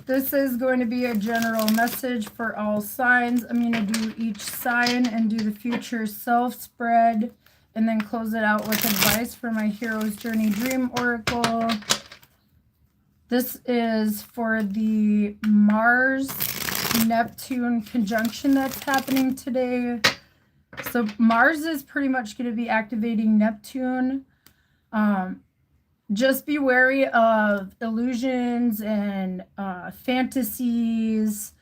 This is going to be a general message for all signs. I'm going to do each sign and do the future self spread, and then close it out with advice for my Hero's Journey Dream Oracle. This is for the Mars-Neptune conjunction that's happening today. So Mars is pretty much going to be activating Neptune. Just be wary of illusions and fantasies,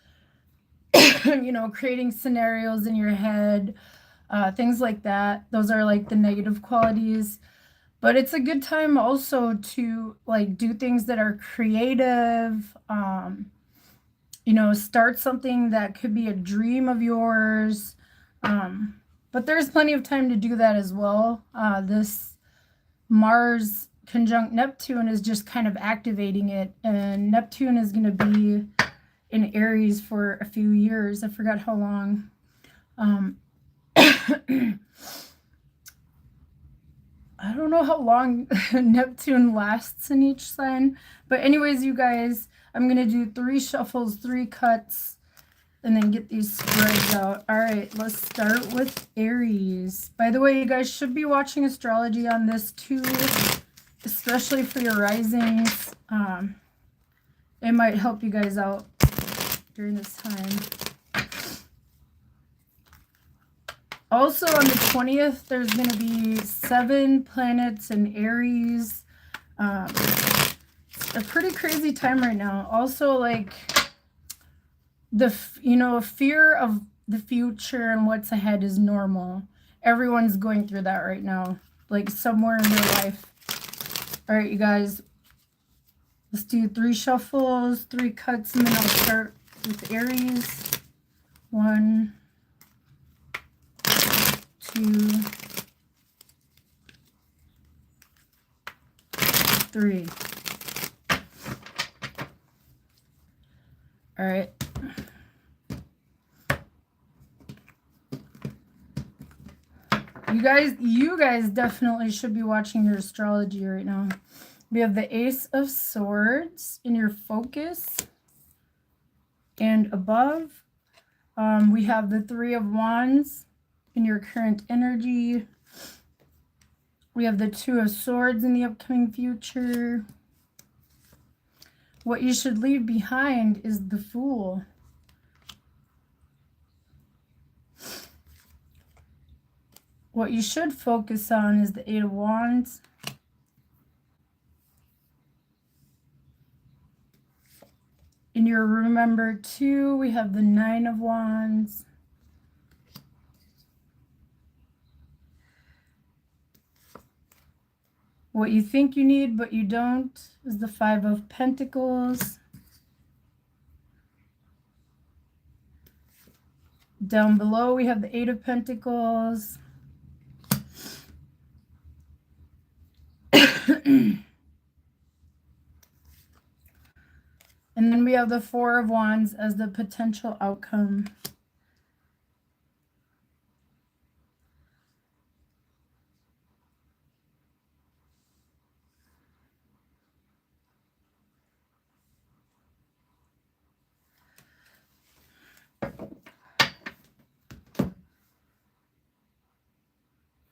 you know, creating scenarios in your head, things like that. Those are like the negative qualities. But it's a good time also to like do things that are creative, you know, start something that could be a dream of yours. But there's plenty of time to do that as well. This Mars conjunct Neptune is just kind of activating it, and Neptune is going to be in Aries for a few years. I forgot how long. I don't know how long Neptune lasts in each sign, but anyways, you guys, I'm going to do 3 shuffles, 3 cuts, and then get these spreads out. All right, let's start with Aries. By the way, you guys should be watching astrology on this too, especially for your risings. It might help you guys out during this time. Also on the 20th, there's going to be 7 planets in Aries. It's a pretty crazy time right now. Also, like, fear of the future and what's ahead is normal. Everyone's going through that right now, like somewhere in their life. All right, you guys, let's do 3 shuffles, 3 cuts, and then I'll start with Aries. 1, 2, 3. All right. You guys definitely should be watching your astrology right now. We have the Ace of Swords in your focus and above. We have the 3 of Wands in your current energy. We have the 2 of Swords in the upcoming future. What you should leave behind is the Fool. What you should focus on is the 8 of Wands. In your Remember 2, we have the 9 of Wands. What you think you need, but you don't, is the 5 of Pentacles. Down below, we have the 8 of Pentacles. And then we have the 4 of Wands as the potential outcome.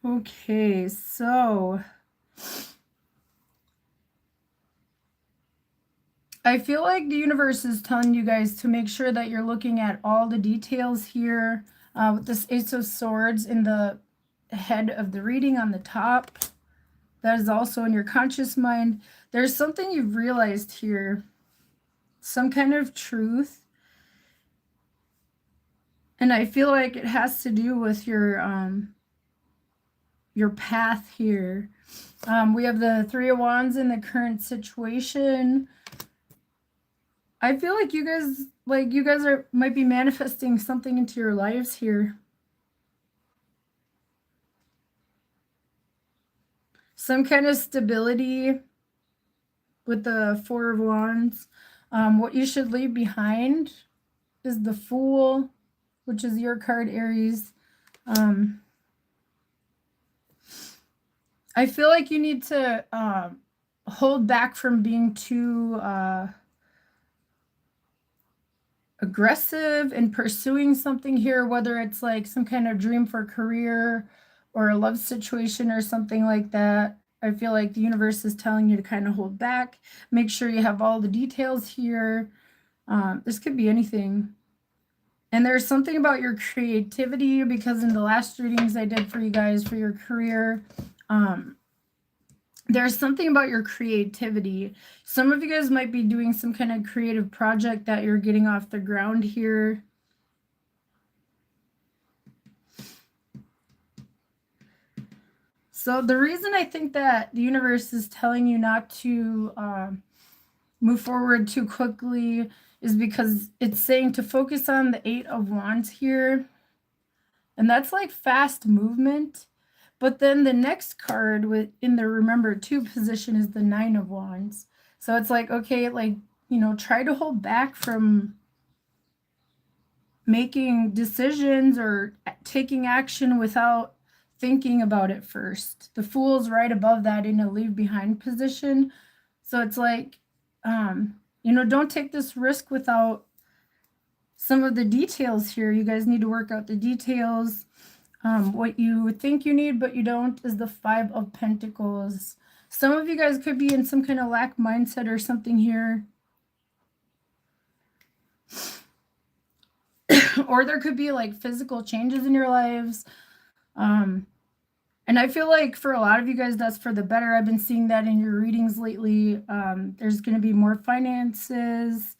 Okay, so I feel like the universe is telling you guys to make sure that you're looking at all the details here. With this Ace of Swords in the head of the reading on the top, that is also in your conscious mind. There's something you've realized here, some kind of truth. And I feel like it has to do with your path here. We have the 3 of Wands in the current situation. I feel like you guys might be manifesting something into your lives here. Some kind of stability with the 4 of Wands. What you should leave behind is the Fool, which is your card, Aries. I feel like you need to hold back from being too aggressive in pursuing something here, whether it's like some kind of dream for career or a love situation or something like that. I feel like the universe is telling you to kind of hold back. Make sure you have all the details here. This could be anything. And there's something about your creativity, because in the last readings I did for you guys for your career, there's something about your creativity. Some of you guys might be doing some kind of creative project that you're getting off the ground here. So the reason I think that the universe is telling you not to move forward too quickly is because it's saying to focus on the 8 of Wands here. And that's like fast movement. But then the next card in the remember 2 position is the 9 of Wands. So it's like, okay, like, you know, try to hold back from making decisions or taking action without thinking about it first. The Fool's right above that in a leave behind position. So it's like, you know, don't take this risk without some of the details here. You guys need to work out the details. What you think you need, but you don't, is the 5 of Pentacles. Some of you guys could be in some kind of lack mindset or something here. Or there could be like physical changes in your lives. And I feel like for a lot of you guys, that's for the better. I've been seeing that in your readings lately. There's going to be more finances,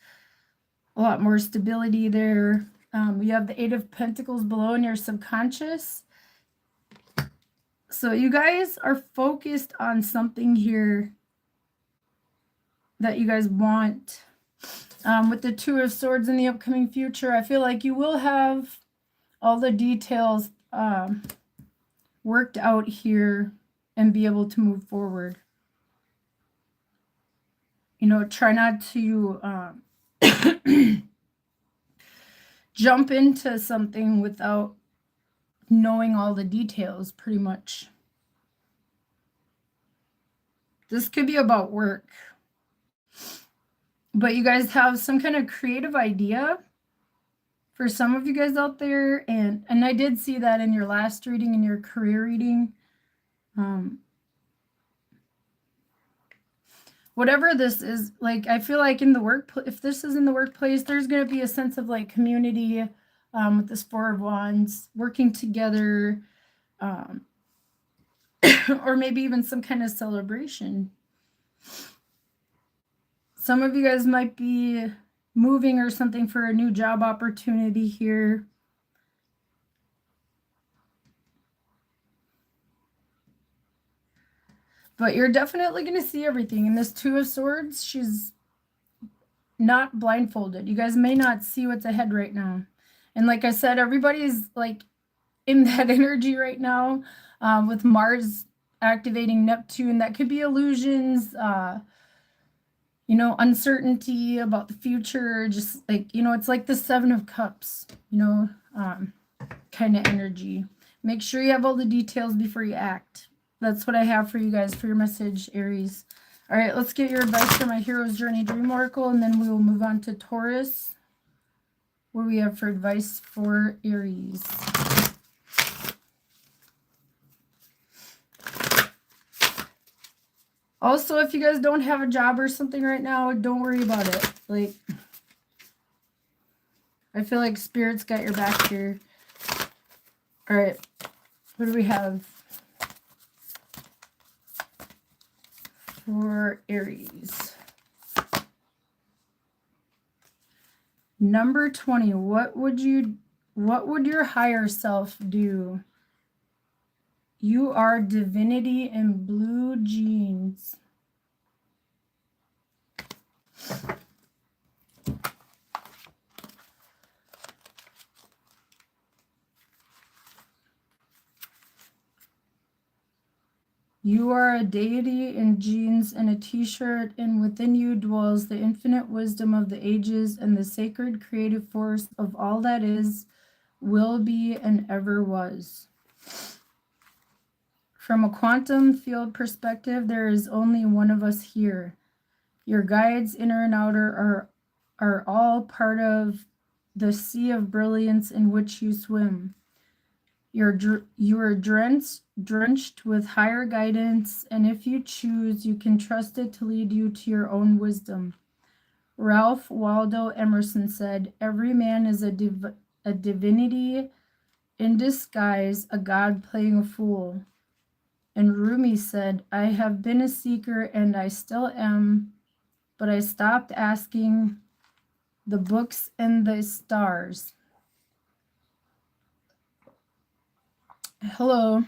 a lot more stability there. You have the 8 of Pentacles below in your subconscious. So you guys are focused on something here that you guys want. With the 2 of Swords in the upcoming future, I feel like you will have all the details worked out here and be able to move forward. You know, try not to jump into something without knowing all the details, pretty much. This could be about work. But you guys have some kind of creative idea for some of you guys out there. And I did see that in your last reading, in your career reading. Whatever this is, like, I feel like in the workplace, if this is in the workplace, there's going to be a sense of like community with this 4 of Wands, working together, or maybe even some kind of celebration. Some of you guys might be moving or something for a new job opportunity here. But you're definitely going to see everything. And this 2 of Swords, she's not blindfolded. You guys may not see what's ahead right now. And like I said, everybody's like in that energy right now with Mars activating Neptune. That could be illusions, you know, uncertainty about the future. Just like, you know, it's like the 7 of Cups, you know, kind of energy. Make sure you have all the details before you act. That's what I have for you guys for your message, Aries. All right, let's get your advice for my Hero's Journey Dream Oracle, and then we will move on to Taurus. What do we have for advice for Aries? Also, if you guys don't have a job or something right now, don't worry about it. Like, I feel like Spirit's got your back here. All right, what do we have for Aries? Number 20. What would your higher self do? You are divinity in blue jeans. You are a deity in jeans and a t-shirt, and within you dwells the infinite wisdom of the ages and the sacred creative force of all that is, will be, and ever was. From a quantum field perspective, there is only one of us here. Your guides, inner and outer, are all part of the sea of brilliance in which you swim. You are drenched with higher guidance, and if you choose, you can trust it to lead you to your own wisdom. Ralph Waldo Emerson said, "Every man is a divinity in disguise, a god playing a fool." And Rumi said, "I have been a seeker and I still am, but I stopped asking the books and the stars." Hello.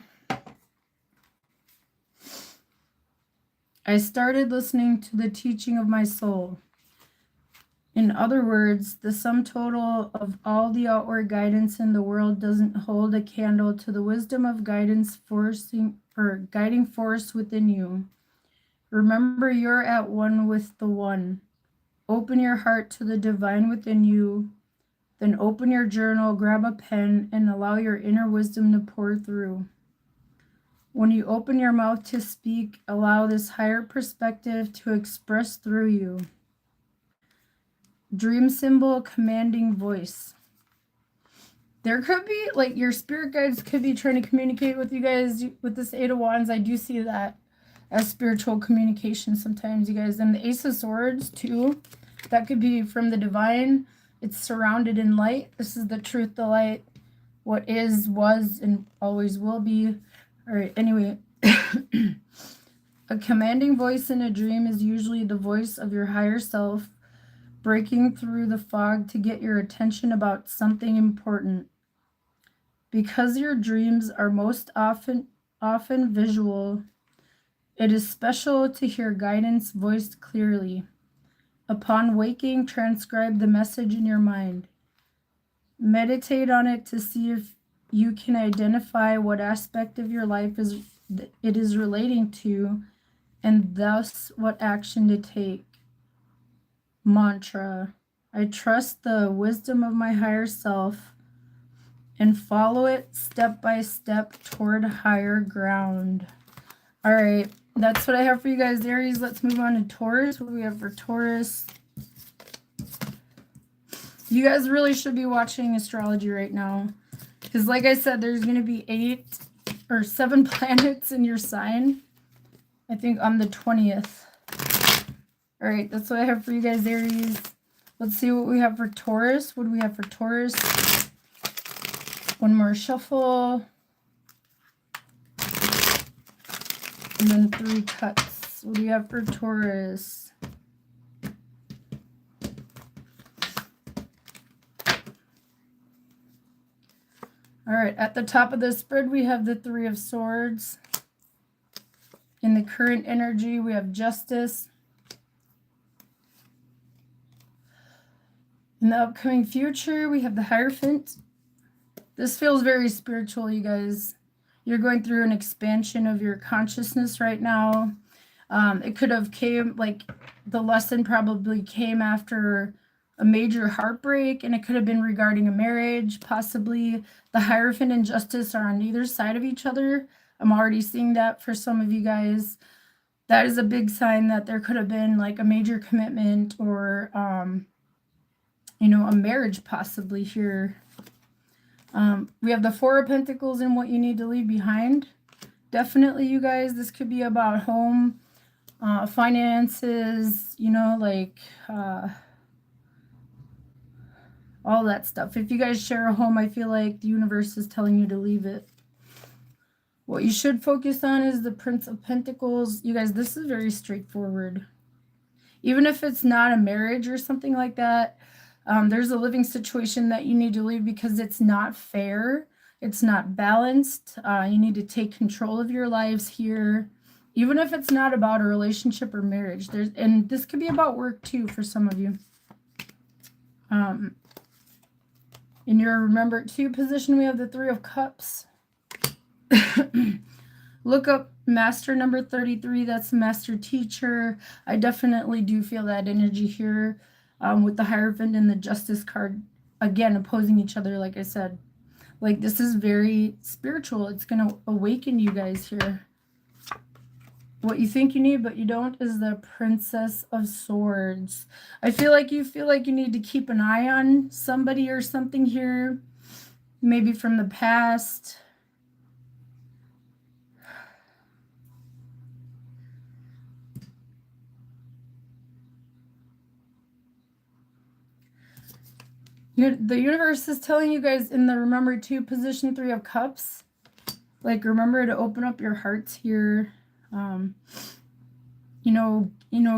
I started listening to the teaching of my soul. In other words, the sum total of all the outward guidance in the world doesn't hold a candle to the wisdom of guiding force within you. Remember, you're at one with the one. Open your heart to the divine within you. Then open your journal, grab a pen, and allow your inner wisdom to pour through. When you open your mouth to speak, allow this higher perspective to express through you. Dream symbol, commanding voice. There could be, like, your spirit guides could be trying to communicate with you guys with this Eight of Wands. I do see that as spiritual communication sometimes, you guys. And the Ace of Swords, too. That could be from the divine. It's surrounded in light. This is the truth, the light, what is, was, and always will be. All right, anyway. A commanding voice in a dream is usually the voice of your higher self, breaking through the fog to get your attention about something important. Because your dreams are most often visual, it is special to hear guidance voiced clearly. Upon waking, transcribe the message in your mind. Meditate on it to see if you can identify what aspect of your life it is relating to, and thus what action to take. Mantra: I trust the wisdom of my higher self and follow it step by step toward higher ground. All right, that's what I have for you guys, Aries. Let's move on to Taurus. What do we have for Taurus? You guys really should be watching astrology right now, because like I said, there's going to be 8 or 7 planets in your sign, I think on the 20th. All right, that's what I have for you guys, Aries. Let's see what we have for Taurus. What do we have for Taurus? One more shuffle. And then 3 cuts. What do we have for Taurus? All right, at the top of the spread, we have the 3 of Swords. In the current energy, we have Justice. In the upcoming future, we have the Hierophant. This feels very spiritual, you guys. You're going through an expansion of your consciousness right now. It could have came, like, the lesson probably came after a major heartbreak, and it could have been regarding a marriage, possibly. The Hierophant and Justice are on either side of each other. I'm already seeing that for some of you guys. That is a big sign that there could have been, like, a major commitment or, you know, a marriage possibly here. We have the 4 of Pentacles and what you need to leave behind. Definitely, you guys, this could be about home, finances, you know, like all that stuff. If you guys share a home, I feel like the universe is telling you to leave it. What you should focus on is the Prince of Pentacles. You guys, this is very straightforward. Even if it's not a marriage or something like that, there's a living situation that you need to leave because it's not fair. It's not balanced. You need to take control of your lives here, even if it's not about a relationship or marriage. And this could be about work too for some of you. In your remember 2 position, we have the 3 of Cups. Look up Master number 33. That's Master Teacher. I definitely do feel that energy here. With the Hierophant and the Justice card, again, opposing each other, like I said. Like, this is very spiritual. It's going to awaken you guys here. what you think you need, but you don't, is the Princess of Swords. I feel like you need to keep an eye on somebody or something here, maybe from the past. The universe is telling you guys in the remember to position 3 of Cups, like remember to open up your hearts here.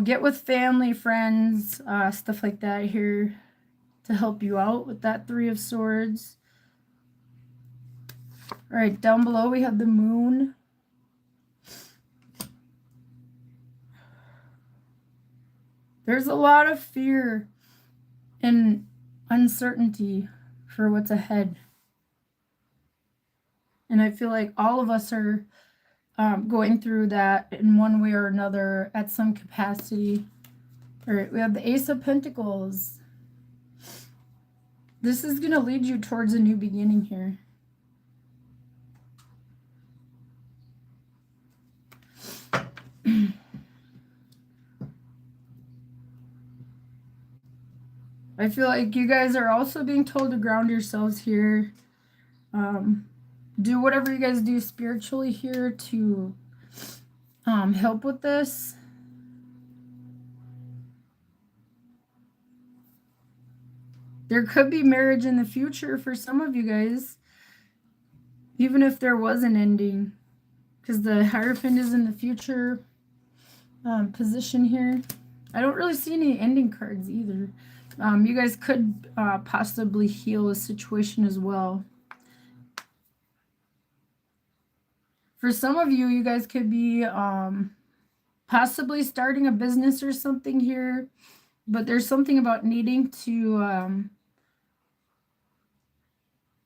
Get with family, friends, stuff like that here to help you out with that 3 of Swords. All right, down below we have the Moon. There's a lot of fear and uncertainty for what's ahead. And I feel like all of us are going through that in one way or another at some capacity. All right, we have the Ace of Pentacles. This is going to lead you towards a new beginning here. I feel like you guys are also being told to ground yourselves here. Do whatever you guys do spiritually here to help with this. There could be marriage in the future for some of you guys, even if there was an ending, because the Hierophant is in the future position here. I don't really see any ending cards either. You guys could possibly heal a situation as well. For some of you, you guys could be possibly starting a business or something here, but there's something about needing to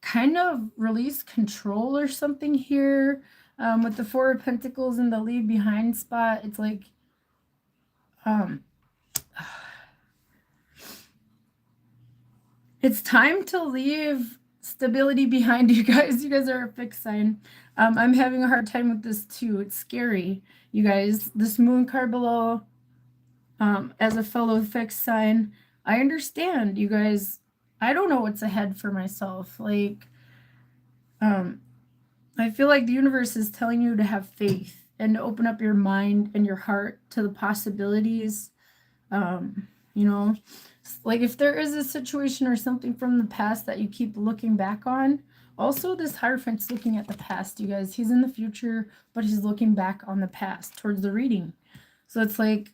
kind of release control or something here. With the 4 of Pentacles in the leave behind spot, it's like it's time to leave stability behind, you guys. You guys are a fixed sign. I'm having a hard time with this too. It's scary, you guys. This Moon card below, as a fellow fixed sign, I understand, you guys. I don't know what's ahead for myself. Like, I feel like the universe is telling you to have faith and to open up your mind and your heart to the possibilities. Like if there is a situation or something from the past that you keep looking back on. Also, this Hierophant's looking at the past, you guys. He's in the future, but he's looking back on the past towards the reading. So it's like,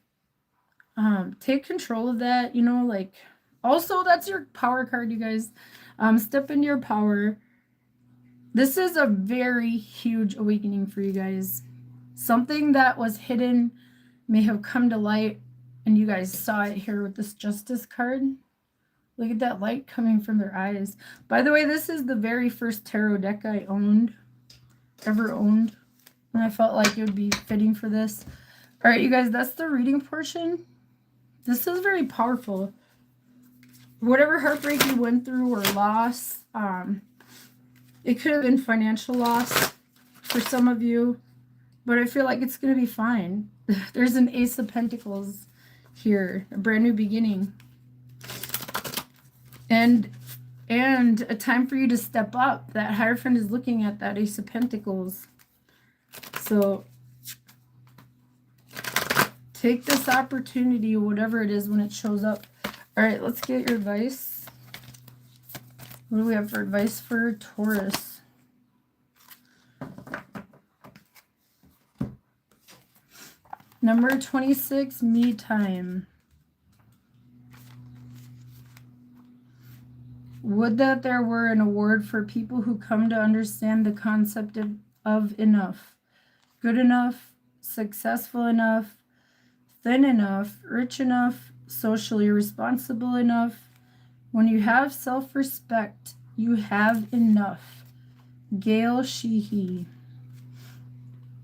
take control of that, like, also that's your power card, you guys. Step into your power. This is a very huge awakening for you guys. Something that was hidden may have come to light, and you guys saw it here with this Justice card. Look at that light coming from their eyes. By the way, this is the very first tarot deck I ever owned. And I felt like it would be fitting for this. All right, you guys, that's the reading portion. This is very powerful. Whatever heartbreak you went through or loss, it could have been financial loss for some of you, but I feel like it's going to be fine. There's an Ace of here, a brand new beginning. And a time for you to step up. That Hierophant is looking at that Ace of Pentacles. So take this opportunity, whatever it is, when it shows up. All right, let's get your advice. What do we have for advice for Taurus? Number 26, me time. Would that there were an award for people who come to understand the concept of enough. Good enough, successful enough, thin enough, rich enough, socially responsible enough. When you have self-respect, you have enough. Gail Sheehy.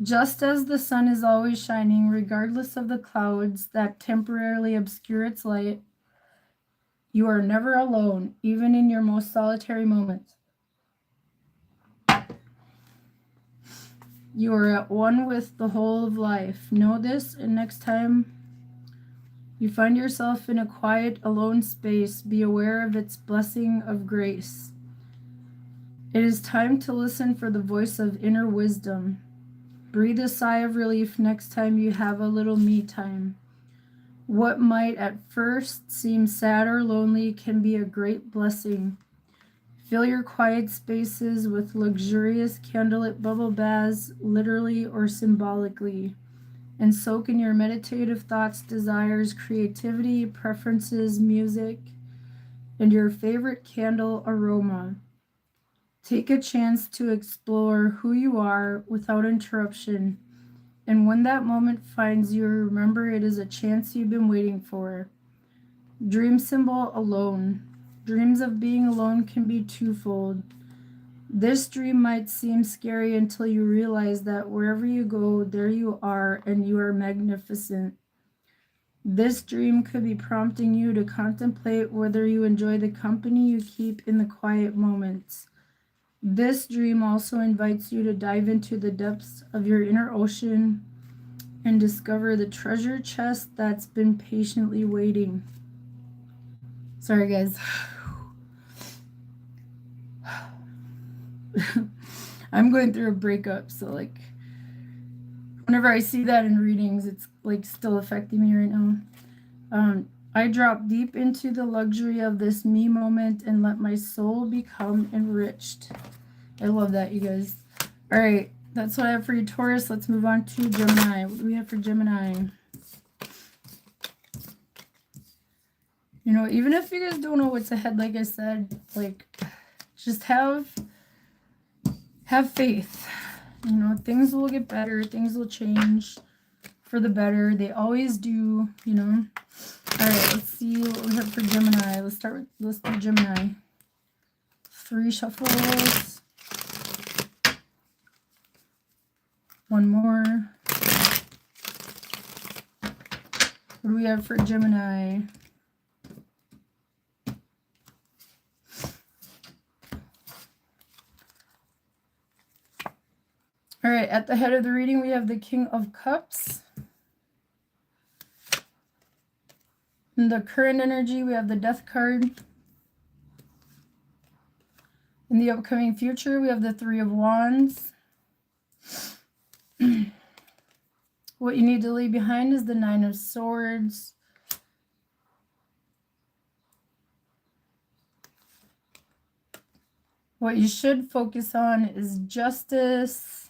Just as the sun is always shining, regardless of the clouds that temporarily obscure its light, you are never alone, even in your most solitary moments. You are at one with the whole of life. Know this, and next time you find yourself in a quiet, alone space, be aware of its blessing of grace. It is time to listen for the voice of inner wisdom. Breathe a sigh of relief next time you have a little me time. What might at first seem sad or lonely can be a great blessing. Fill your quiet spaces with luxurious candlelit bubble baths, literally or symbolically, and soak in your meditative thoughts, desires, creativity, preferences, music, and your favorite candle aroma. Take a chance to explore who you are without interruption. And when that moment finds you, remember it is a chance you've been waiting for. Dream symbol alone. Dreams of being alone can be twofold. This dream might seem scary until you realize that wherever you go, there you are, and you are magnificent. This dream could be prompting you to contemplate whether you enjoy the company you keep in the quiet moments. This dream also invites you to dive into the depths of your inner ocean and discover the treasure chest that's been patiently waiting. Sorry, guys. I'm going through a breakup, so like whenever I see that in readings, it's like still affecting me right now. I drop deep into the luxury of this me moment and let my soul become enriched. I love that, you guys. All right, that's what I have for you, Taurus. Let's move on to Gemini. What do we have for Gemini? You know, even if you guys don't know what's ahead, like I said, like just have faith. You know, things will get better, things will change for the better. They always do, you know. All right, let's see what we have for Gemini. Let's do Gemini. 3 shuffles. One more. What do we have for Gemini? All right, at the head of the reading, we have the King of Cups. In the current energy, we have the Death card. In the upcoming future, we have the 3 of Wands. What you need to leave behind is the 9 of Swords. What you should focus on is justice.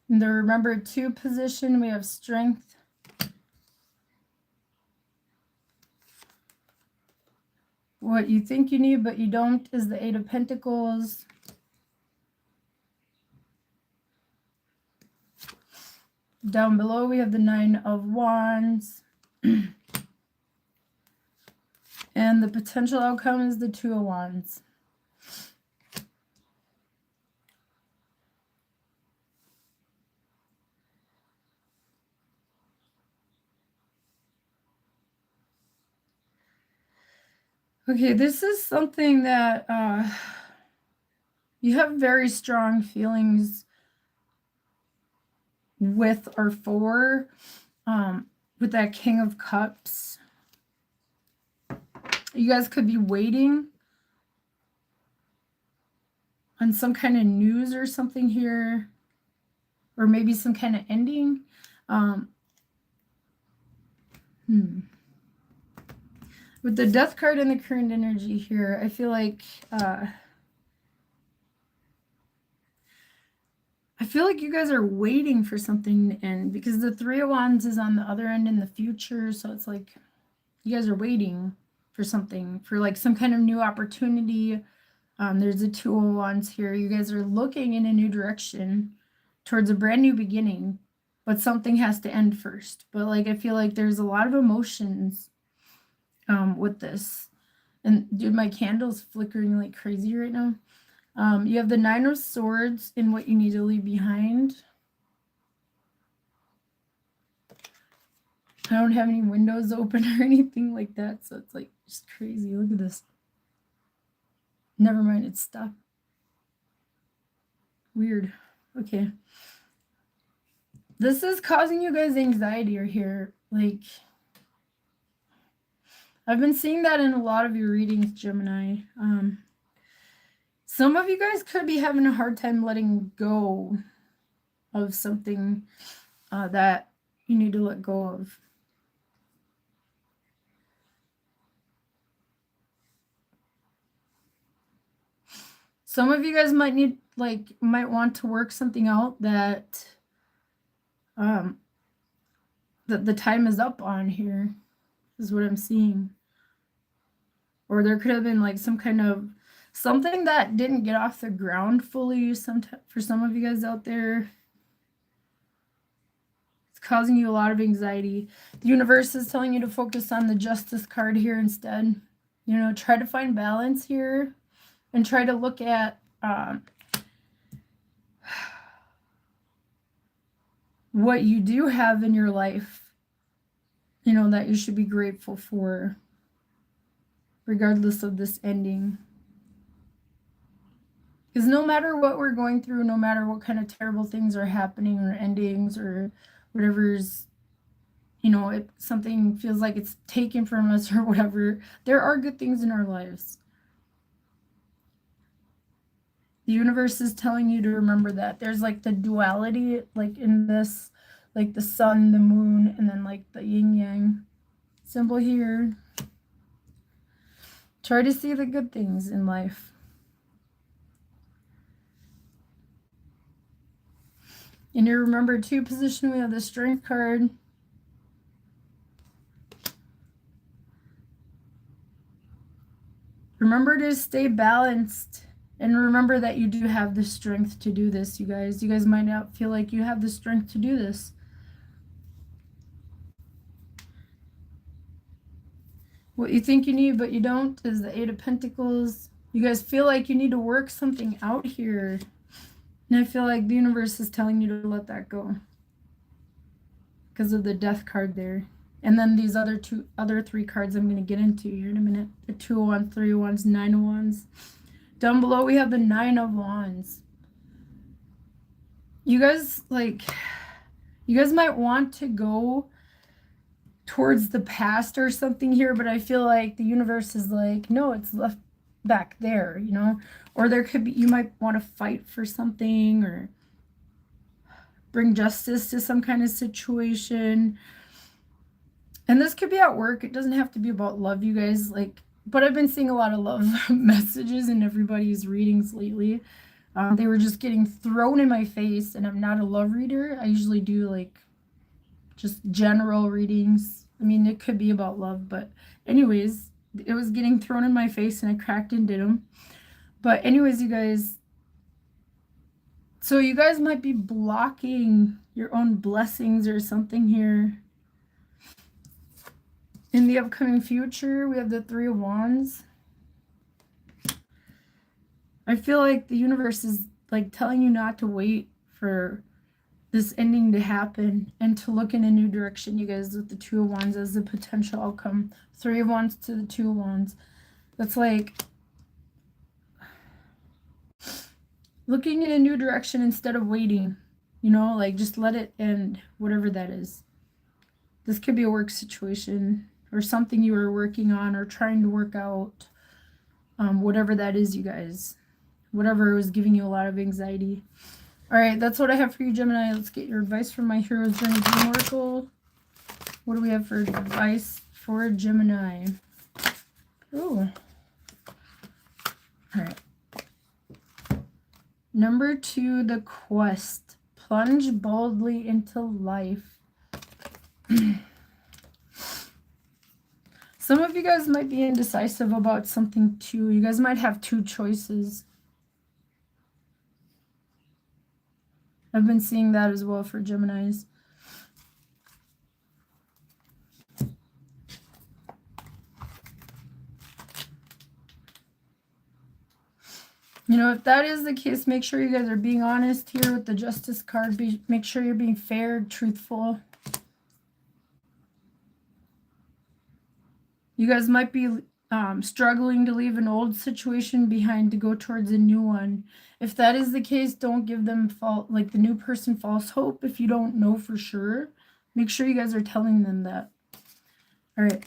In the Remember 2 position, we have Strength. What you think you need but you don't is the 8 of Pentacles. Down below, we have the 9 of Wands. And the potential outcome is the 2 of Wands. Okay, this is something that you have very strong feelings with or for, with that King of Cups. You guys could be waiting on some kind of news or something here, or maybe some kind of ending. With the Death card and the current energy here, I feel like you guys are waiting for something to end, because the 3 of Wands is on the other end in the future. So it's like you guys are waiting for something, for like some kind of new opportunity. There's a 2 of Wands here. You guys are looking in a new direction towards a brand new beginning, but something has to end first. But like I feel like there's a lot of emotions with this. And dude, my candle's flickering like crazy right now. You have the 9 of Swords in what you need to leave behind. I don't have any windows open or anything like that, so it's like just crazy. Look at this. Never mind, it's stuck. Weird. Okay. This is causing you guys anxiety or here. Like, I've been seeing that in a lot of your readings, Gemini. Some of you guys could be having a hard time letting go of something that you need to let go of. Some of you guys might need, like, might want to work something out that the time is up on here, is what I'm seeing. Or there could have been like some kind of something that didn't get off the ground fully for some of you guys out there. It's causing you a lot of anxiety. The universe is telling you to focus on the Justice card here instead. You know, try to find balance here and try to look at what you do have in your life, you know, that you should be grateful for, regardless of this ending. Because no matter what we're going through, no matter what kind of terrible things are happening or endings or whatever's, you know, if something feels like it's taken from us or whatever, there are good things in our lives. The universe is telling you to remember that. There's like the duality, like in this, like the sun, the moon, and then like the yin yang symbol here. Try to see the good things in life. And you remember too, position, we have the Strength card. Remember to stay balanced. And remember that you do have the strength to do this, you guys. You guys might not feel like you have the strength to do this. What you think you need, but you don't, is the Eight of Pentacles. You guys feel like you need to work something out here. And I feel like the universe is telling you to let that go. Because of the Death card there. And then these other three cards I'm going to get into here in a minute. The 2 of Wands, 3 of Wands, 9 of Wands. Down below, we have the 9 of Wands. You guys, like, you guys might want to go towards the past or something here, but I feel like the universe is like, no, it's left back there, you know? Or there could be, you might want to fight for something or bring justice to some kind of situation. And this could be at work. It doesn't have to be about love, you guys. Like, but I've been seeing a lot of love messages in everybody's readings lately. They were just getting thrown in my face, and I'm not a love reader. I usually do like just general readings. I mean, it could be about love, but anyways, it was getting thrown in my face, and I cracked and did them. But anyways, you guys, so you guys might be blocking your own blessings or something here. In the upcoming future, we have the 3 of Wands. I feel like the universe is like telling you not to wait for this ending to happen and to look in a new direction, you guys, with the 2 of Wands as the potential outcome. 3 of Wands to the 2 of Wands. That's like looking in a new direction instead of waiting, you know, like just let it end, whatever that is. This could be a work situation or something you were working on or trying to work out, whatever that is, you guys. Whatever was giving you a lot of anxiety. All right, that's what I have for you, Gemini. Let's get your advice from my Heroes Journey Dream Oracle. What do we have for advice for Gemini? Ooh. All right. Number 2, the quest. Plunge boldly into life. Some of you guys might be indecisive about something too. You guys might have 2 choices. I've been seeing that as well for Geminis. You know, if that is the case, make sure you guys are being honest here with the Justice card. Make sure you're being fair, truthful. You guys might be struggling to leave an old situation behind to go towards a new one. If that is the case, don't give them the new person false hope. If you don't know for sure, make sure you guys are telling them that. All right.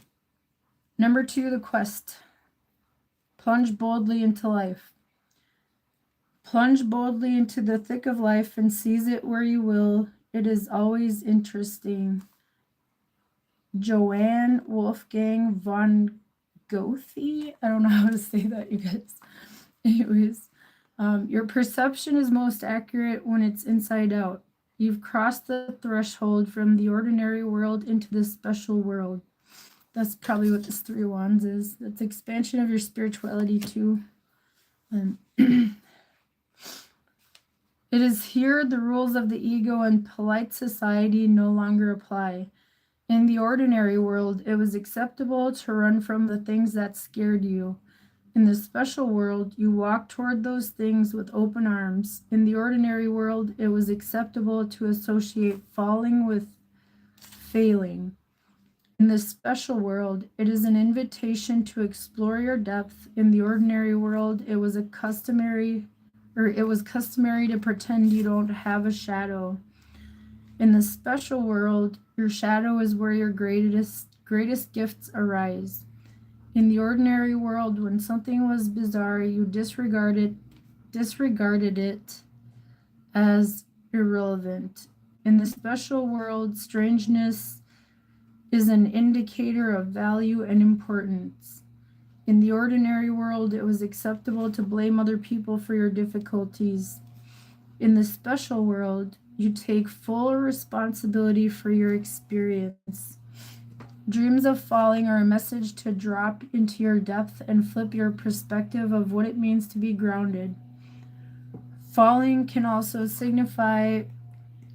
Number 2, the quest. Plunge boldly into life. Plunge boldly into the thick of life and seize it where you will. It is always interesting. Joanne Wolfgang von Goethe. I don't know how to say that, you guys. Anyways, your perception is most accurate when it's inside out. You've crossed the threshold from the ordinary world into the special world. That's probably what this 3 of Wands is. That's expansion of your spirituality too. It is here the rules of the ego and polite society no longer apply. In the ordinary world, it was acceptable to run from the things that scared you. In the special world, you walk toward those things with open arms. In the ordinary world, it was acceptable to associate falling with failing. In the special world, it is an invitation to explore your depth. In the ordinary world, it was customary to pretend you don't have a shadow. In the special world, your shadow is where your greatest gifts arise. In the ordinary world, when something was bizarre, you disregarded it as irrelevant. In the special world, strangeness is an indicator of value and importance. In the ordinary world, it was acceptable to blame other people for your difficulties. In the special world, you take full responsibility for your experience. Dreams of falling are a message to drop into your depth and flip your perspective of what it means to be grounded. Falling can also signify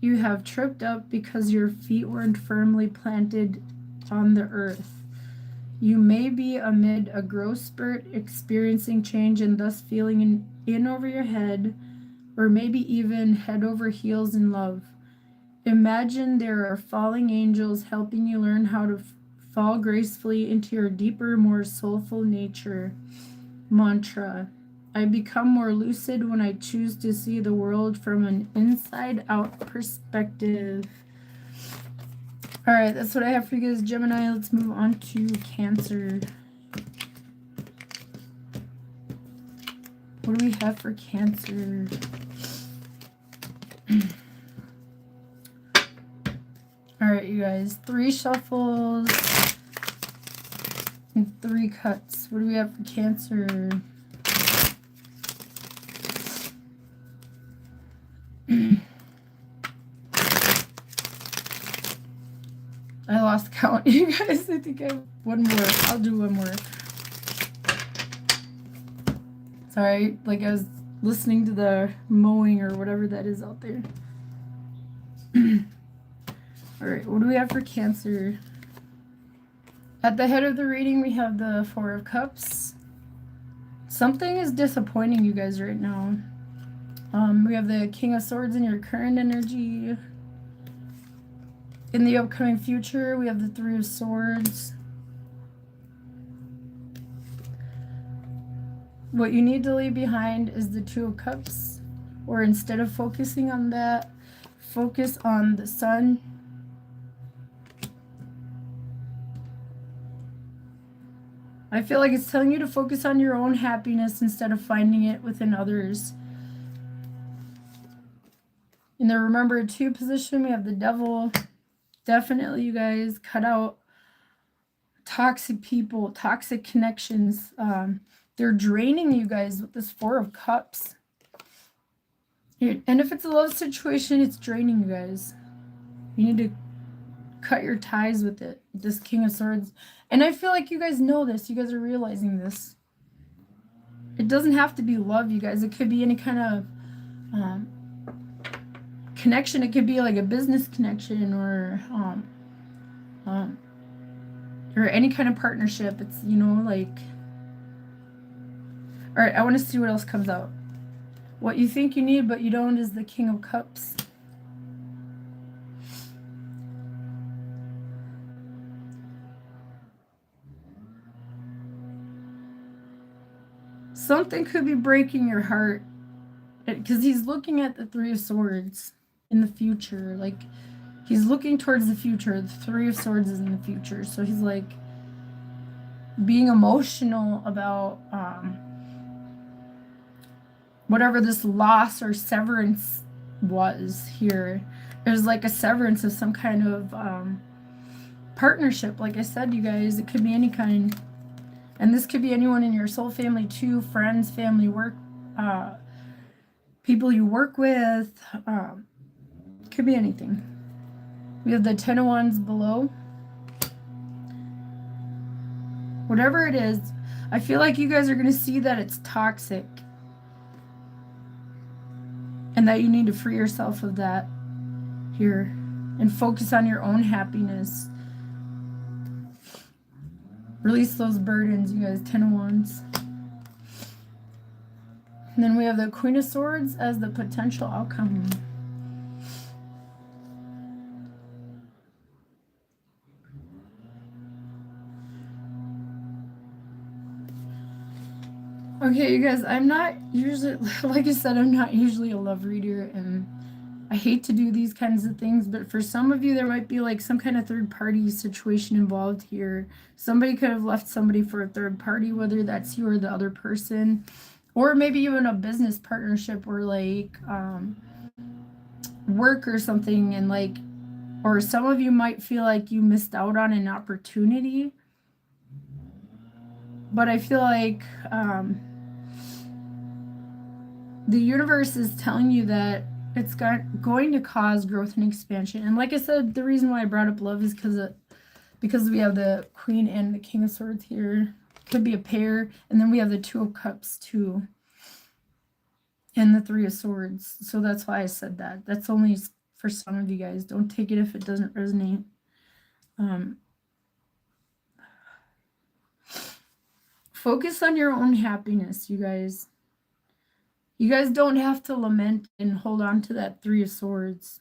you have tripped up because your feet weren't firmly planted on the earth. You may be amid a growth spurt, experiencing change and thus feeling in over your head, or maybe even head over heels in love. Imagine there are falling angels helping you learn how to fall gracefully into your deeper, more soulful nature. Mantra. I become more lucid when I choose to see the world from an inside-out perspective. All right, that's what I have for you guys, Gemini. Let's move on to Cancer. What do we have for Cancer? All right, you guys. 3 shuffles and 3 cuts. What do we have for Cancer? I lost count, you guys. I think I have one more. I'll do one more. Sorry, like I was listening to the mowing or whatever that is out there. All right, what do we have for Cancer? At the head of the reading, we have the 4 of Cups. Something is disappointing you guys right now. We have the King of Swords in your current energy. In the upcoming future, we have the 3 of Swords. What you need to leave behind is the 2 of Cups, or instead of focusing on that, focus on the Sun. I feel like it's telling you to focus on your own happiness instead of finding it within others. In the Remember 2 position, we have the Devil. Definitely, you guys, cut out toxic people, toxic connections. They're draining you guys with this 4 of Cups. And if it's a love situation, it's draining you guys. You need to cut your ties with it, this King of Swords. And I feel like you guys know this. You guys are realizing this. It doesn't have to be love, you guys. It could be any kind of connection. It could be like a business connection or any kind of partnership. It's, you know, like... All right, I want to see what else comes out. What you think you need but you don't is the King of Cups. something could be breaking your heart, because he's looking at the Three of Swords in the future. Like, he's looking towards the future. The Three of Swords is in the future. So he's like being emotional about whatever this loss or severance was here. There's like a severance of some kind of partnership. Like I said, you guys, it could be any kind. And this could be anyone in your soul family too, friends, family, work, people you work with. Could be anything. We have the Ten of Wands below. Whatever it is, I feel like you guys are going to see that it's toxic. And that you need to free yourself of that here. And focus on your own happiness. Release those burdens, you guys. Ten of Wands. And then we have the Queen of Swords as the potential outcome. Okay, you guys, I'm not usually, like I said, I'm not usually a love reader, and I hate to do these kinds of things, but for some of you, there might be like some kind of third party situation involved here. Somebody could have left somebody for a third party, whether that's you or the other person, or maybe even a business partnership or like work or something, and like, or some of you might feel like you missed out on an opportunity. But I feel like the universe is telling you that it's going to cause growth and expansion. And like I said, the reason why I brought up love is because we have the Queen and the King of Swords here. Could be a pair. And then we have the Two of Cups too. And the Three of Swords. So that's why I said that. That's only for some of you guys. Don't take it if it doesn't resonate. Focus on your own happiness, you guys. You guys don't have to lament and hold on to that Three of Swords.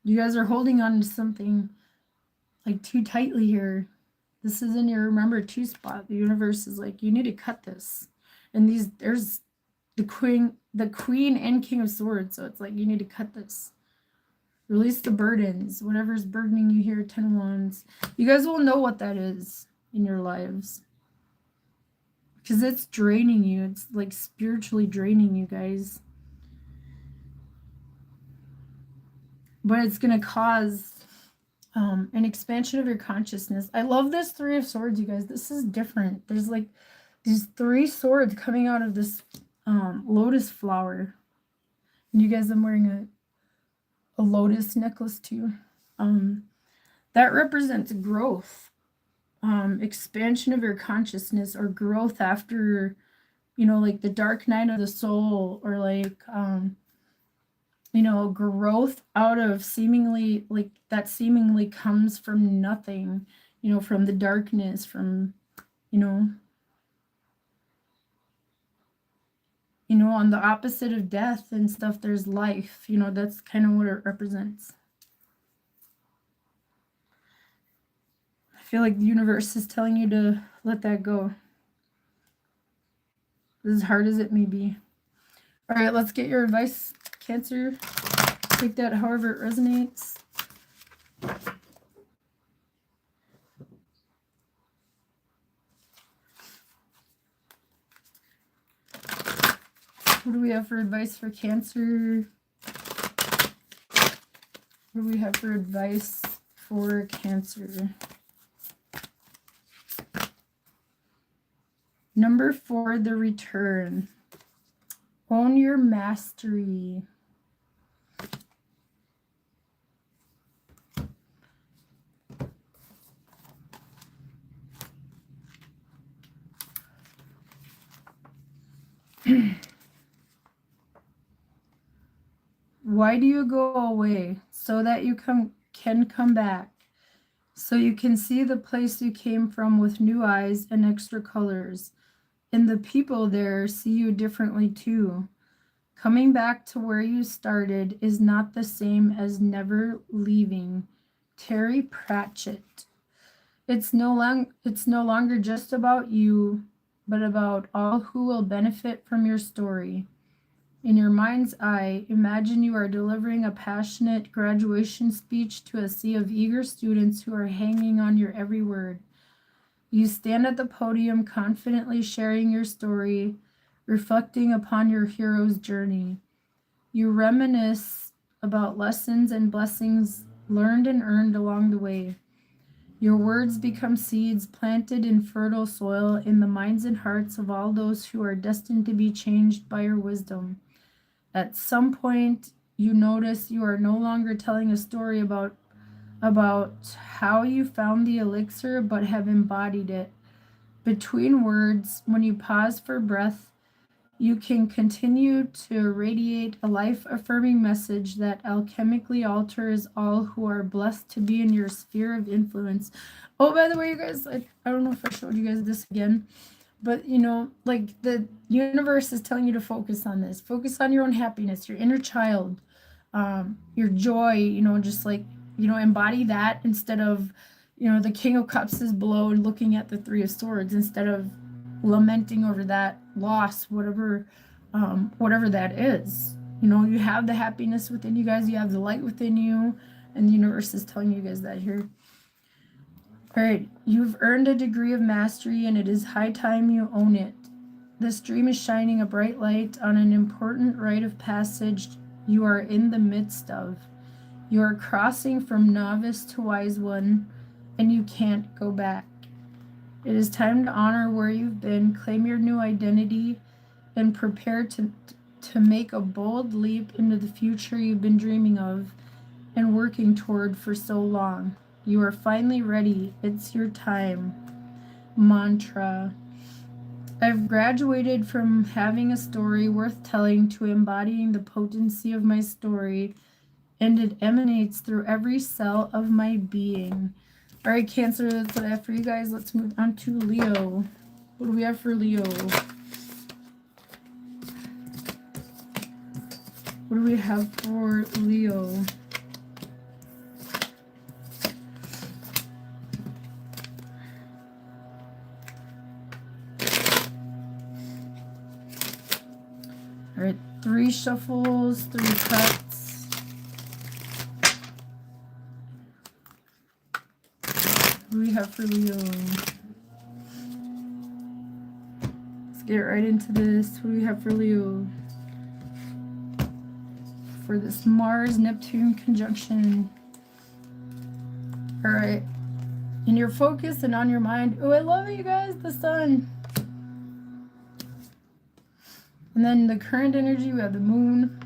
You guys are holding on to something like too tightly here. This is in your remember two spot. The universe is like, you need to cut this. And there's the Queen and King of Swords. So it's like, you need to cut this. Release the burdens. Whatever's burdening you here, Ten of Wands. You guys will know what that is in your lives. Because it's draining you. It's like spiritually draining you guys. But it's going to cause an expansion of your consciousness. I love this Three of Swords, you guys. This is different. There's like these three swords coming out of this lotus flower. And you guys, I'm wearing a lotus necklace too. That represents growth. Expansion of your consciousness, or growth after, you know, like the dark night of the soul, or like you know, growth out of seemingly, like that seemingly comes from nothing, you know, from the darkness, from, you know, on the opposite of death and stuff, there's life. You know, that's kind of what it represents. I feel like the universe is telling you to let that go. As hard as it may be. All right, let's get your advice, Cancer. Take that however it resonates. What do we have for advice for Cancer? What do we have for advice for Cancer? Number 4, the return. Own your mastery. Why do you go away? So that you can come back. So you can see the place you came from with new eyes and extra colors. And the people there see you differently too. Coming back to where you started is not the same as never leaving. Terry Pratchett. It's no longer just about you, but about all who will benefit from your story. In your mind's eye, imagine you are delivering a passionate graduation speech to a sea of eager students who are hanging on your every word. You stand at the podium confidently sharing your story, reflecting upon your hero's journey. You reminisce about lessons and blessings learned and earned along the way. Your words become seeds planted in fertile soil in the minds and hearts of all those who are destined to be changed by your wisdom. At some point, you notice you are no longer telling a story about how you found the elixir, but have embodied it. Between words, when you pause for breath, you can continue to radiate a life-affirming message that alchemically alters all who are blessed to be in your sphere of influence. Oh, by the way, you guys, I don't know if I showed you guys this again, but you know, like the universe is telling you to focus on this. Focus on your own happiness, your inner child, your joy, you know, just like, you know, embody that instead of, you know, the King of Cups is below and looking at the Three of Swords instead of lamenting over that loss, whatever that is. You know, you have the happiness within you guys, you have the light within you, and the universe is telling you guys that here. All right, you've earned a degree of mastery, and it is high time you own it. This dream is shining a bright light on an important rite of passage you are in the midst of. You are crossing from novice to wise one, and you can't go back. It is time to honor where you've been, claim your new identity, and prepare to make a bold leap into the future you've been dreaming of and working toward for so long. You are finally ready. It's your time. Mantra. I've graduated from having a story worth telling to embodying the potency of my story, and it emanates through every cell of my being. All right, Cancer, that's what I have for you guys. Let's move on to Leo. What do we have for Leo? What do we have for Leo? All right, 3 shuffles, 3 cuts. What do we have for Leo? Let's get right into this. What do we have for Leo? For this Mars-Neptune conjunction. All right. In your focus and on your mind. Oh, I love it, you guys. The sun. And then the current energy, we have the moon.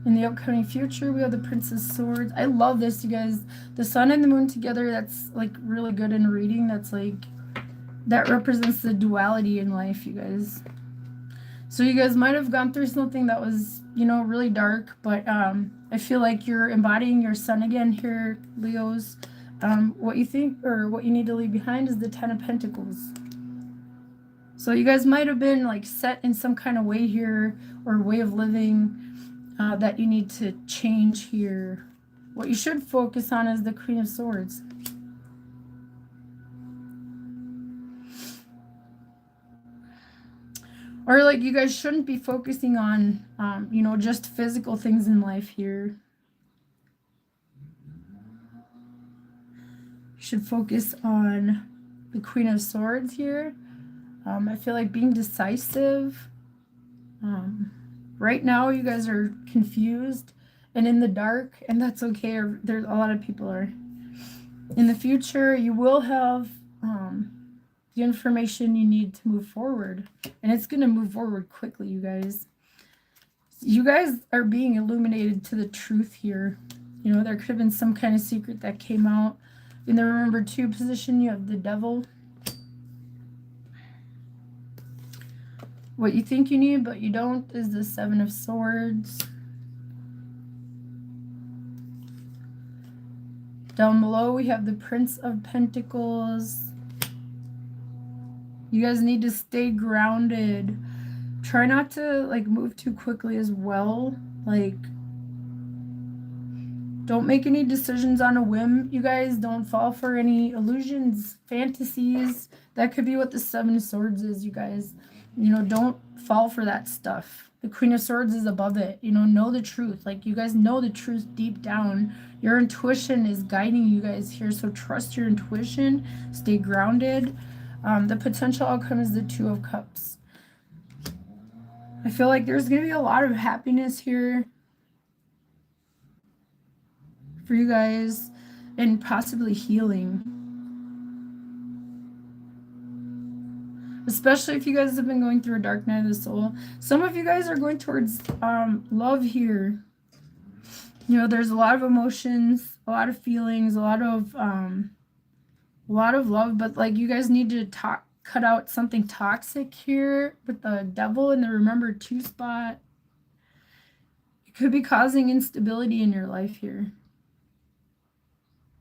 In the upcoming future, we have the Princess Swords. I love this, you guys. The sun and the moon together, that's like really good in a reading. That's like, that represents the duality in life, you guys. So you guys might have gone through something that was, you know, really dark, but I feel like you're embodying your sun again here, Leos. What you think or what you need to leave behind is the 10 of Pentacles. So you guys might have been like set in some kind of way here or way of living that you need to change here. What you should focus on is the Queen of Swords. Or like you guys shouldn't be focusing on, you know, just physical things in life here. You should focus on the Queen of Swords here. I feel like being decisive. Right now, you guys are confused and in the dark, and that's okay. There's a lot of people are. In the future, you will have the information you need to move forward, and it's going to move forward quickly, you guys. You guys are being illuminated to the truth here. You know, there could have been some kind of secret that came out. In the Remember 2 position, you have the Devil. What you think you need, but you don't, is the 7 of Swords. Down below, we have the Prince of Pentacles. You guys need to stay grounded. Try not to, like, move too quickly as well. Like, Don't make any decisions on a whim, you guys. Don't fall for any illusions, fantasies. That could be what the Seven of Swords is, you guys. You know, don't fall for that stuff. The Queen of Swords is above it. You know the truth. Like, you guys know the truth deep down. Your intuition is guiding you guys here, so trust your intuition. Stay grounded. The potential outcome is the Two of Cups. I feel like there's going to be a lot of happiness here for you guys, and possibly healing. Especially if you guys have been going through a dark night of the soul. Some of you guys are going towards love here. You know, there's a lot of emotions, a lot of feelings, a lot of love, but like, you guys need to cut out something toxic here with the Devil in the Remember 2 spot. It could be causing instability in your life here.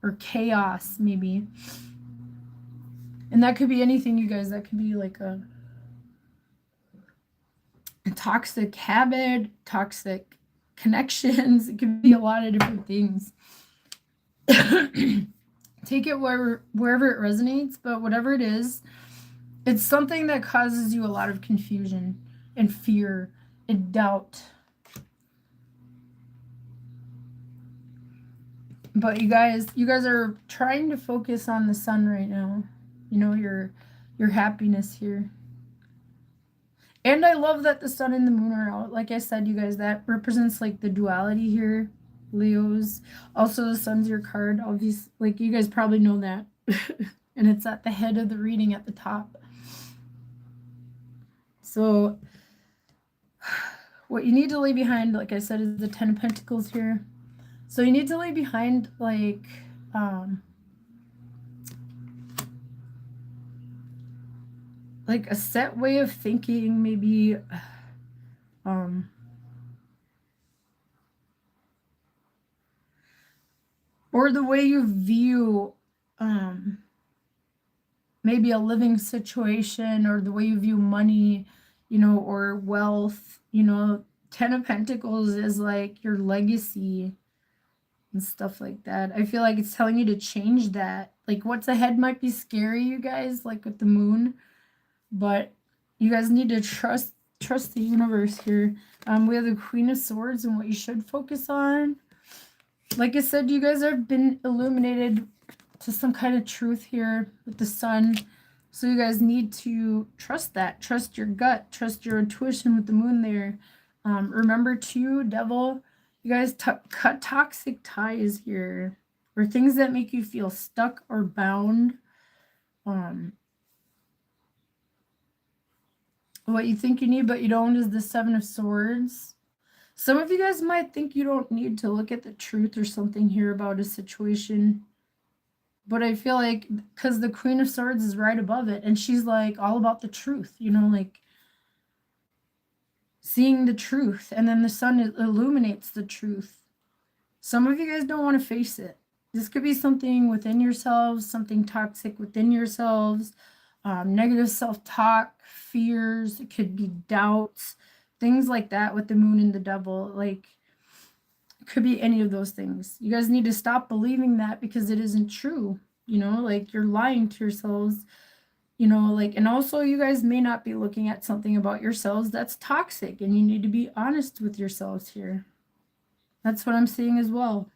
Or chaos, maybe. And that could be anything, you guys. That could be like a toxic habit, toxic connections. It could be a lot of different things. Take it wherever it resonates, but whatever it is, it's something that causes you a lot of confusion and fear and doubt. But you guys are trying to focus on the sun right now. You know, your happiness here. And I love that the sun and the moon are out. Like I said, you guys, that represents like the duality here. Leos. Also, the sun's your card. Obviously, like, you guys probably know that. And it's at the head of the reading at the top. So what you need to leave behind, like I said, is the Ten of Pentacles here. So you need to leave behind like a set way of thinking, maybe or the way you view maybe a living situation, or the way you view money, you know, or wealth. You know, Ten of Pentacles is like your legacy and stuff like that. I feel like it's telling you to change that. Like, what's ahead might be scary, you guys, like with the moon, but you guys need to trust the universe here. We have the Queen of Swords and what you should focus on. Like I said, you guys have been illuminated to some kind of truth here with the sun. So you guys need to trust that. Trust your gut. Trust your intuition with the moon there. Remember too, Devil, you guys cut toxic ties here, or things that make you feel stuck or bound. What you think you need but you don't is the Seven of Swords. Some of you guys might think you don't need to look at the truth or something here about a situation. But I feel like, because the Queen of Swords is right above it, and she's like all about the truth, you know, like seeing the truth, and then the sun illuminates the truth. Some of you guys don't want to face it. This could be something within yourselves, something toxic within yourselves, negative self-talk, fears. It could be doubts, things like that with the moon and the Devil. Like, it could be any of those things. You guys need to stop believing that, because it isn't true. You know, like, you're lying to yourselves. You know, like, and also you guys may not be looking at something about yourselves that's toxic, and you need to be honest with yourselves here. That's what I'm seeing as well.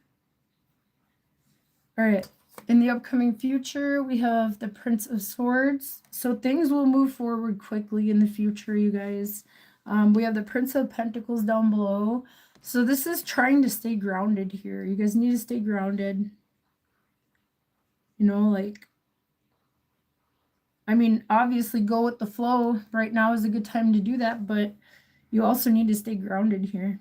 All right. In the upcoming future, we have the Prince of Swords. So things will move forward quickly in the future, you guys. We have the Prince of Pentacles down below. So this is trying to stay grounded here. You guys need to stay grounded. You know, like, I mean, obviously go with the flow. Right now is a good time to do that, but you also need to stay grounded here.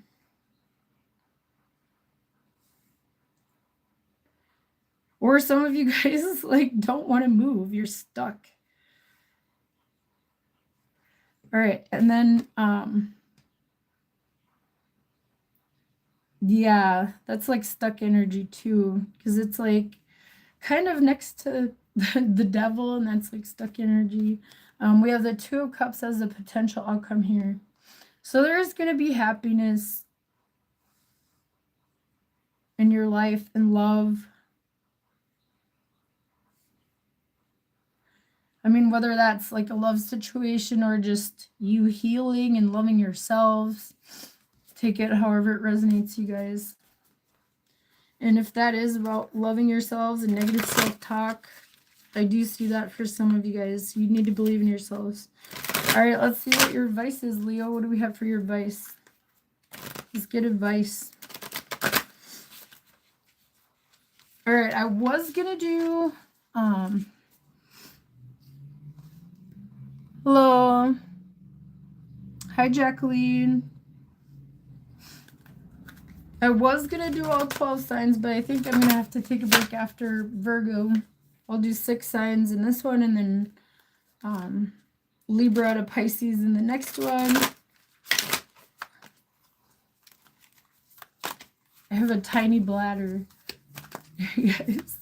Or some of you guys like don't want to move. You're stuck. All right. And then, yeah, that's like stuck energy too, because it's like kind of next to the Devil, and that's like stuck energy. We have the Two of Cups as a potential outcome here. So there is going to be happiness in your life and love. I mean, whether that's like a love situation or just you healing and loving yourselves. Take it however it resonates, you guys. And if that is about loving yourselves and negative self-talk, I do see that for some of you guys. You need to believe in yourselves. All right, let's see what your advice is, Leo. What do we have for your advice? Let's get advice. All right, I was going to do... Hello. Hi, Jacqueline. I was going to do all 12 signs, but I think I'm going to have to take a break after Virgo. I'll do 6 signs in this one, and then Libra to Pisces in the next one. I have a tiny bladder, you guys.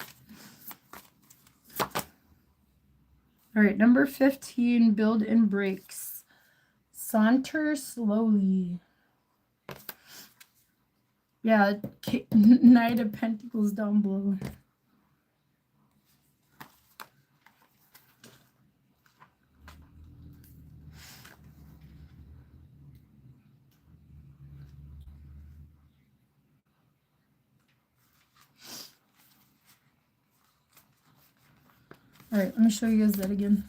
All right, number 15, build in breaks. Saunter slowly. Yeah, Knight of Pentacles down below. All right, let me show you guys that again.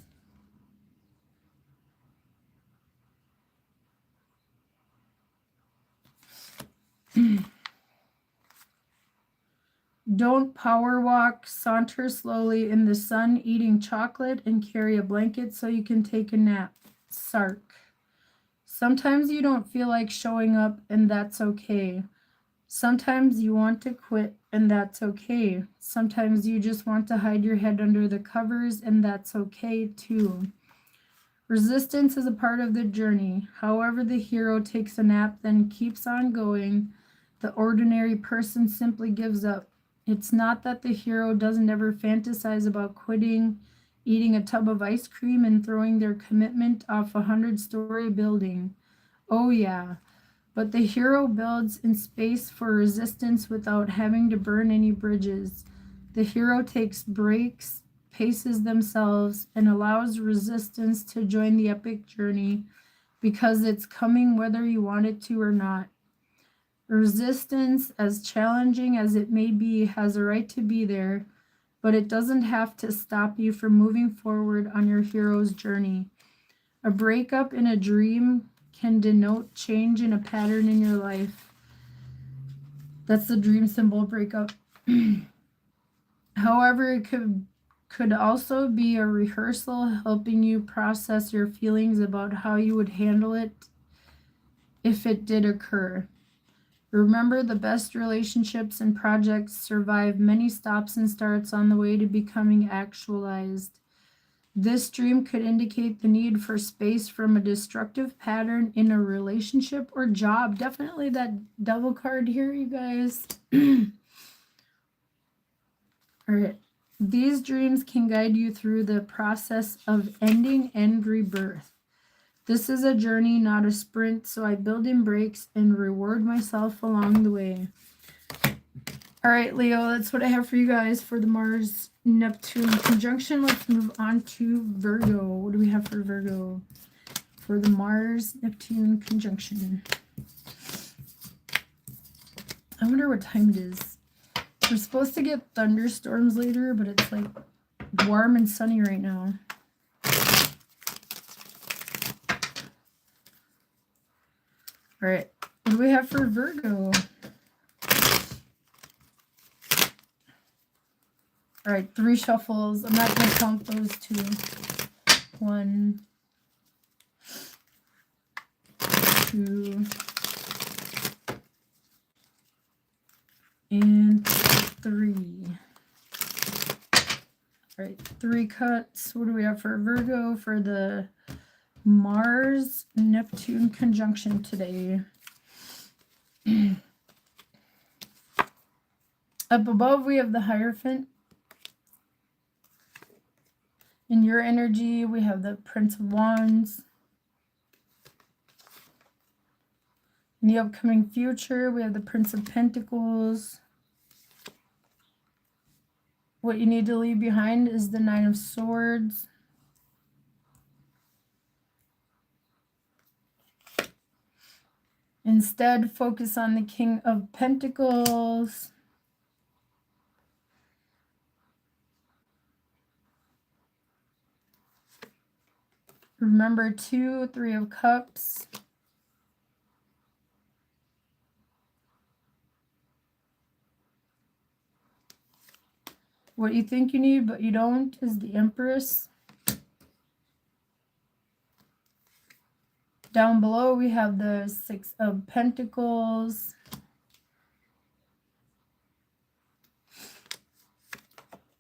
Don't power walk, saunter slowly in the sun, eating chocolate, and carry a blanket so you can take a nap. Sark. Sometimes you don't feel like showing up, and that's okay. Sometimes you want to quit, and that's okay. Sometimes you just want to hide your head under the covers, and that's okay too. Resistance is a part of the journey. However, the hero takes a nap, then keeps on going. The ordinary person simply gives up. It's not that the hero doesn't ever fantasize about quitting, eating a tub of ice cream, and throwing their commitment off a 100-story building. Oh yeah, but the hero builds in space for resistance without having to burn any bridges. The hero takes breaks, paces themselves, and allows resistance to join the epic journey because it's coming whether you want it to or not. Resistance, as challenging as it may be, has a right to be there, but it doesn't have to stop you from moving forward on your hero's journey. A breakup in a dream can denote change in a pattern in your life. That's the dream symbol, breakup. However, it could also be a rehearsal helping you process your feelings about how you would handle it if it did occur. Remember, the best relationships and projects survive many stops and starts on the way to becoming actualized. This dream could indicate the need for space from a destructive pattern in a relationship or job. Definitely that Devil card here, you guys. All right. These dreams can guide you through the process of ending and rebirth. This is a journey, not a sprint, so I build in breaks and reward myself along the way. All right, Leo, that's what I have for you guys for the Mars-Neptune conjunction. Let's move on to Virgo. What do we have for Virgo? For the Mars-Neptune conjunction. I wonder what time it is. We're supposed to get thunderstorms later, but it's like warm and sunny right now. All right, what do we have for Virgo? All right, 3 shuffles. I'm not going to count those 2. 1, 2, and 3. All right, 3 cuts. What do we have for Virgo for the Mars-Neptune conjunction today? Up above, we have the Hierophant. In your energy, we have the Prince of Wands. In the upcoming future, we have the Prince of Pentacles. What you need to leave behind is the Nine of Swords. Instead, focus on the King of Pentacles. Remember 2, 3 of Cups. What you think you need, but you don't, is the Empress. Down below, we have the 6 of Pentacles.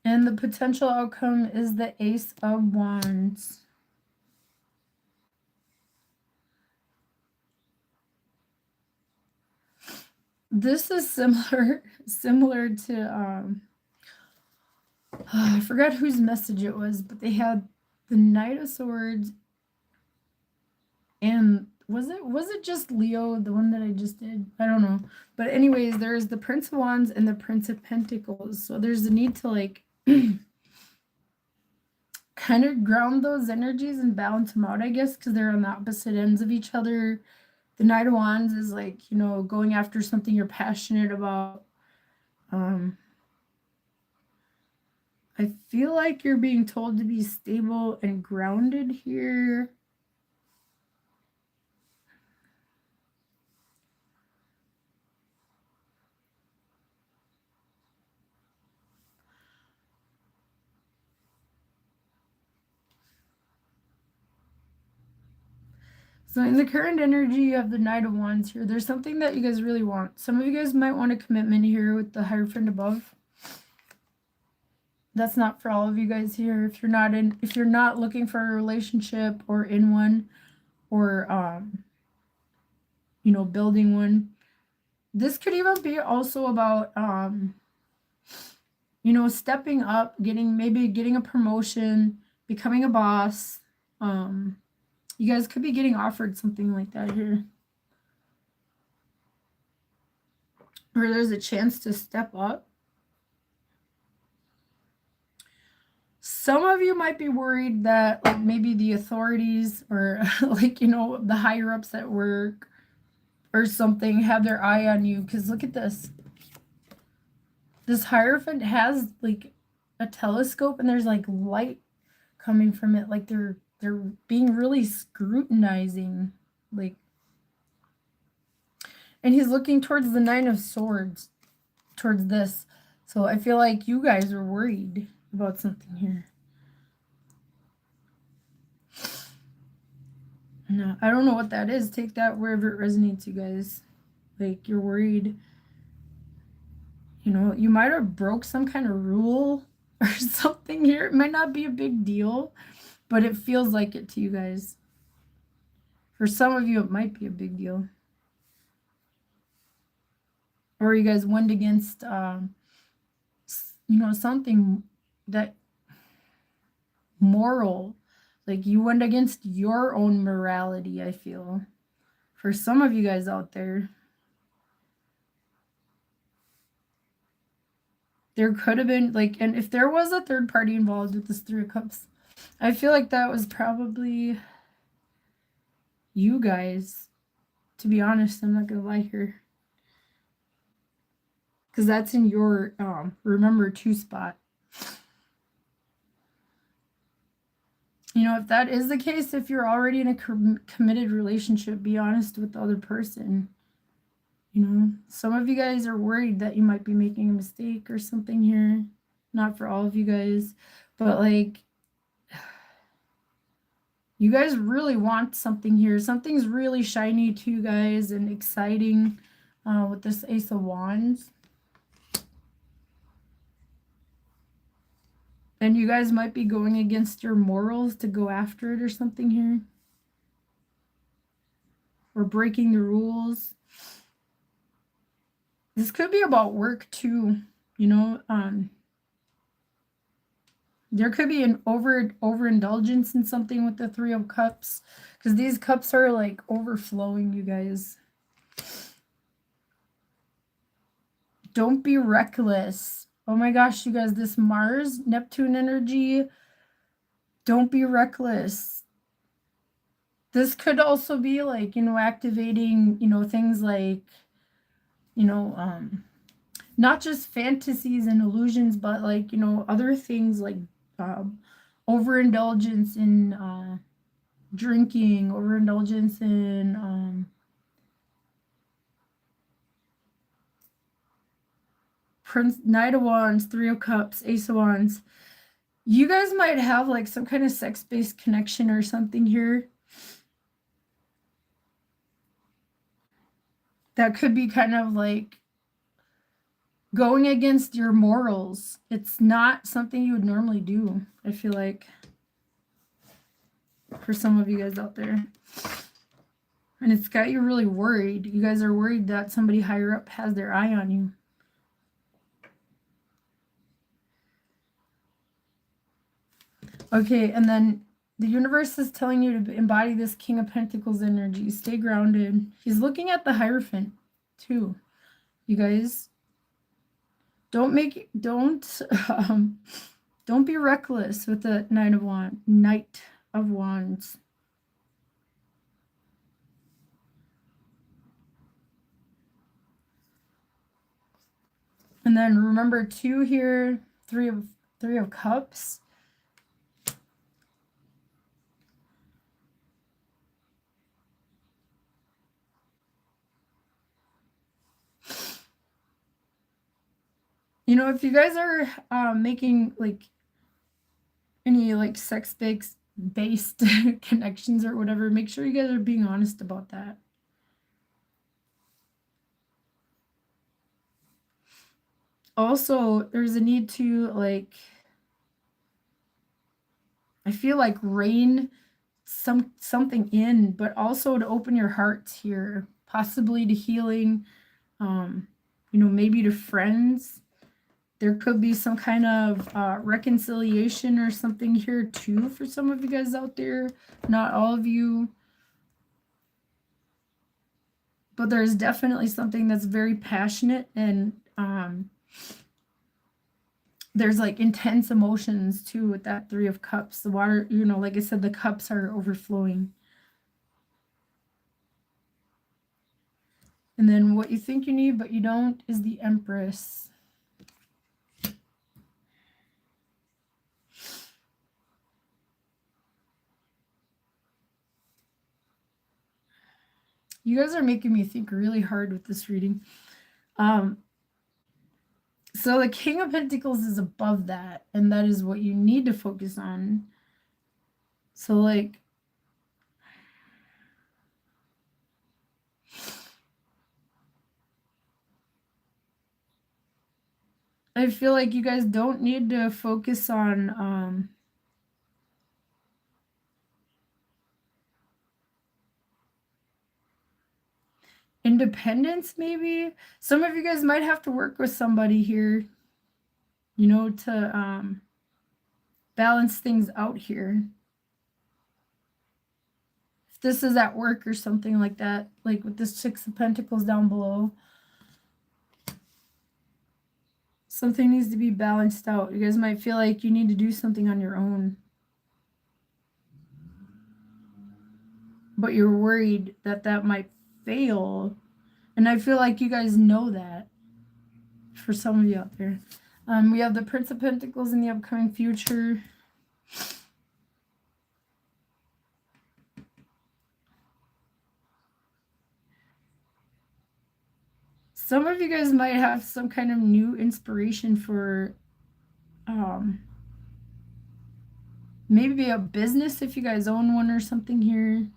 And the potential outcome is the Ace of Wands. This is similar to, I forgot whose message it was, but they had the Knight of Swords, and was it just Leo, the one that I just did? I don't know. But anyways, there's the Prince of Wands and the Prince of Pentacles. So there's a need to like kind of ground those energies and balance them out, I guess, because they're on the opposite ends of each other. The Knight of Wands is like, you know, going after something you're passionate about. I feel like you're being told to be stable and grounded here. So in the current energy of the Knight of Wands here, there's something that you guys really want. Some of you guys might want a commitment here with the Hierophant above. That's not for all of you guys here. If you're not looking for a relationship or in one, or you know, building one. This could even be also about you know, stepping up, maybe getting a promotion, becoming a boss. You guys could be getting offered something like that here. Or there's a chance to step up. Some of you might be worried that like maybe the authorities or like, you know, the higher ups at work or something have their eye on you. Because look at this. This Hierophant has like a telescope and there's like light coming from it. Like they're being really scrutinizing, like, and he's looking towards the Nine of Swords, towards this. So I feel like you guys are worried about something here. No, I don't know what that is. Take that wherever it resonates, you guys. Like, you're worried. You know, you might have broke some kind of rule or something here. It might not be a big deal, but it feels like it to you guys. For some of you, it might be a big deal. Or you guys went against, you know, something that moral, like you went against your own morality, I feel. For some of you guys out there. There could have been, like, and if there was a third party involved with this Three of Cups, I feel like that was probably you guys. To be honest, I'm not going to lie here. Because that's in your, remember, 2 spot. You know, if that is the case, if you're already in a committed relationship, be honest with the other person. You know, some of you guys are worried that you might be making a mistake or something here. Not for all of you guys, but like, you guys really want something here. Something's really shiny to you guys and exciting with this Ace of Wands. And you guys might be going against your morals to go after it or something here. Or breaking the rules. This could be about work too, you know. There could be an overindulgence in something with the Three of Cups, because these cups are like overflowing, you guys. Don't be reckless, Oh my gosh, you guys, this Mars, Neptune energy, don't be reckless. This could also be like, activating, things like, not just fantasies and illusions, but like, other things like overindulgence in drinking, overindulgence in Knight of Wands, Three of Cups, Ace of Wands. You guys might have like some kind of sex-based connection or something here. That could be kind of like going against your morals. It's not something you would normally do, I feel like, for some of you guys out there. And it's got you really worried. You guys are worried that somebody higher up has their eye on you. Okay, and then the universe is telling you to embody this King of Pentacles energy. Stay grounded. He's looking at the Hierophant, too. You guys, don't be reckless with the Knight of Wands. And then remember 2 here, three of Cups. If you guys are making like any like sex-based connections or whatever, make sure you guys are being honest about that. Also, there's a need to like, I feel like rein something in, but also to open your hearts here, possibly to healing, maybe to friends. There could be some kind of reconciliation or something here too for some of you guys out there. Not all of you. But there's definitely something that's very passionate, and there's like intense emotions too with that Three of Cups. The water, like I said, the cups are overflowing. And then what you think you need but you don't is the Empress. You guys are making me think really hard with this reading. So the King of Pentacles is above that, and that is what you need to focus on. So like, I feel like you guys don't need to focus on independence, maybe. Some of you guys might have to work with somebody here, to balance things out here. If this is at work or something like that, like with this Six of Pentacles down below, something needs to be balanced out. You guys might feel like you need to do something on your own, but you're worried that that might fail. And I feel like you guys know that for some of you out there. We have the Prince of Pentacles in the upcoming future. Some of you guys might have some kind of new inspiration for maybe a business if you guys own one or something here.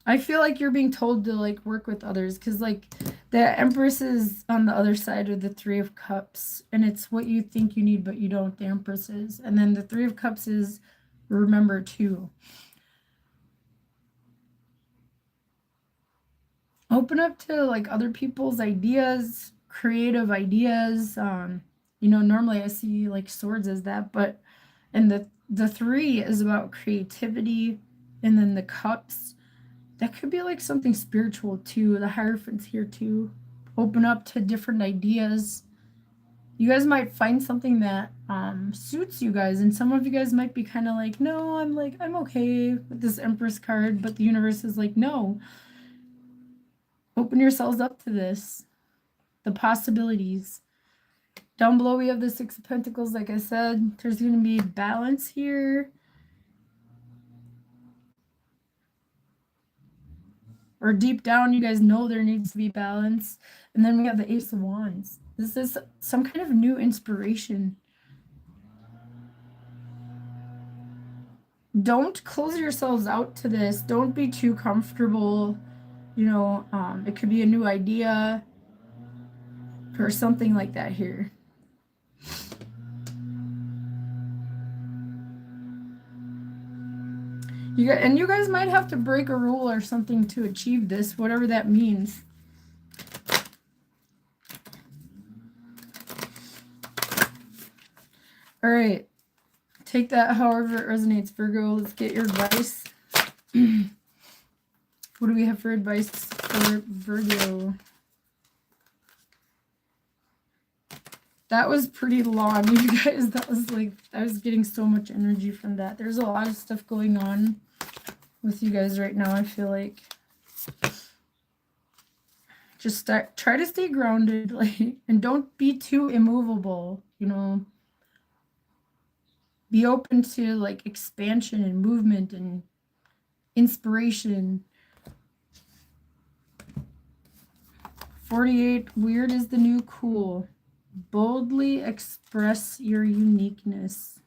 I feel like you're being told to like work with others, because like the Empress is on the other side of the Three of Cups, and it's what you think you need but you don't, the Empress is. And then the Three of Cups is remember too. Open up to like other people's ideas, creative ideas. Normally I see like swords as that, but and the 3 is about creativity, and then the cups, that could be like something spiritual too. The Hierophant's here too. Open up to different ideas. You guys might find something that suits you guys, and some of you guys might be kind of like, no, I'm okay with this Empress card, but the universe is like, no, open yourselves up to this, the possibilities. Down below we have the Six of Pentacles. Like I said, there's going to be balance here, or deep down you guys know there needs to be balance. And then we have the Ace of Wands. This is some kind of new inspiration. Don't close yourselves out to this. Don't be too comfortable. You know, it could be a new idea or something like that here. You guys might have to break a rule or something to achieve this, whatever that means. All right. Take that however it resonates, Virgo. Let's get your advice. What do we have for advice for Virgo? That was pretty long, you guys. That was like, I was getting so much energy from that. There's a lot of stuff going on with you guys right now, I feel like. Just try to stay grounded, like, and don't be too immovable, you know. Be open to like expansion and movement and inspiration. 48, weird is the new cool. Boldly express your uniqueness.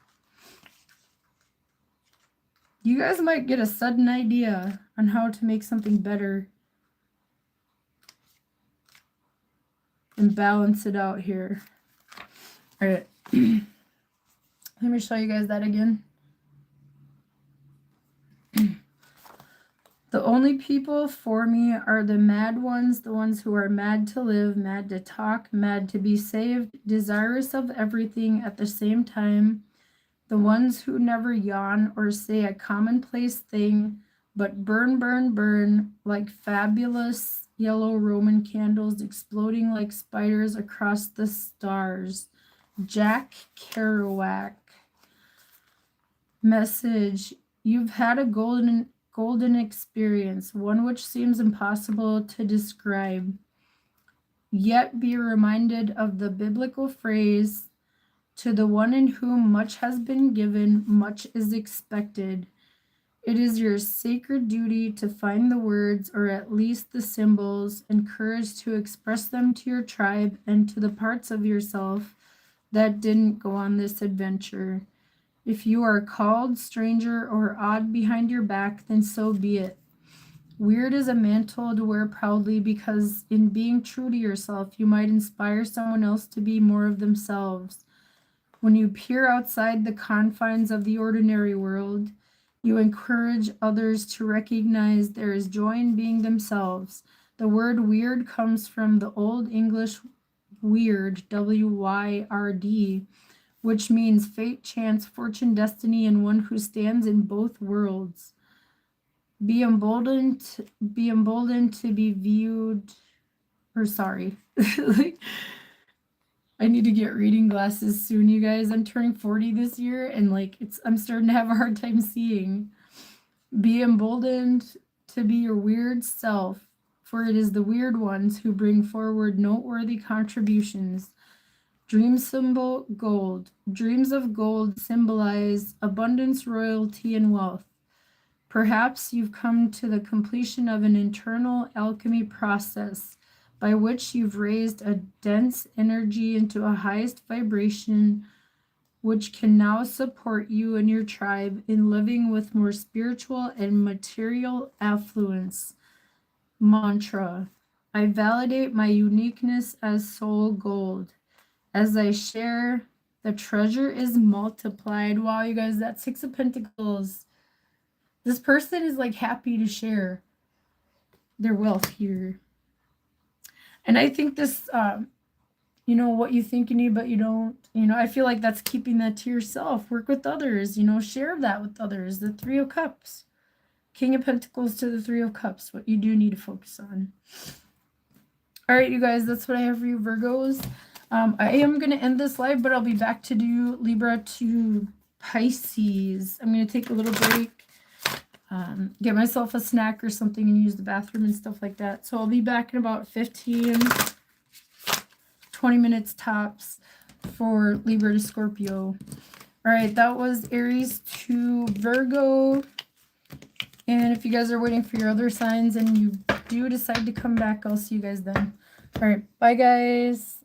You guys might get a sudden idea on how to make something better and balance it out here. All right. Let me show you guys that again. The only people for me are the mad ones, the ones who are mad to live, mad to talk, mad to be saved, desirous of everything at the same time, the ones who never yawn or say a commonplace thing, but burn, burn, burn like fabulous yellow Roman candles exploding like spiders across the stars. Jack Kerouac. Message: you've had a golden experience, one which seems impossible to describe. Yet be reminded of the biblical phrase, to the one in whom much has been given, much is expected. It is your sacred duty to find the words, or at least the symbols, and courage to express them to your tribe and to the parts of yourself that didn't go on this adventure. If you are called stranger or odd behind your back, then so be it. Weird is a mantle to wear proudly, because in being true to yourself, you might inspire someone else to be more of themselves. When you peer outside the confines of the ordinary world, you encourage others to recognize there is joy in being themselves. The word weird comes from the Old English weird, W-Y-R-D, which means fate, chance, fortune, destiny, and one who stands in both worlds. Be emboldened to be viewed, or sorry. I need to get reading glasses soon, you guys. I'm turning 40 this year, and like I'm starting to have a hard time seeing. Be emboldened to be your weird self, for it is the weird ones who bring forward noteworthy contributions. Dream symbol gold. Dreams of gold symbolize abundance, royalty, and wealth. Perhaps you've come to the completion of an internal alchemy process by which you've raised a dense energy into a highest vibration, which can now support you and your tribe in living with more spiritual and material affluence. Mantra: I validate my uniqueness as soul gold. As I share, the treasure is multiplied. Wow, you guys, that Six of Pentacles. This person is like happy to share their wealth here. And I think this, you know, what you think you need, but you don't, you know, I feel like that's keeping that to yourself. Work with others, you know, share that with others. The Three of Cups. King of Pentacles to the Three of Cups, what you do need to focus on. All right, you guys, that's what I have for you, Virgos. I am going to end this live, but I'll be back to do Libra to Pisces. I'm going to take a little break, get myself a snack or something and use the bathroom and stuff like that. So I'll be back in about 15, 20 minutes tops for Libra to Scorpio. All right, that was Aries to Virgo. And if you guys are waiting for your other signs and you do decide to come back, I'll see you guys then. All right, bye guys.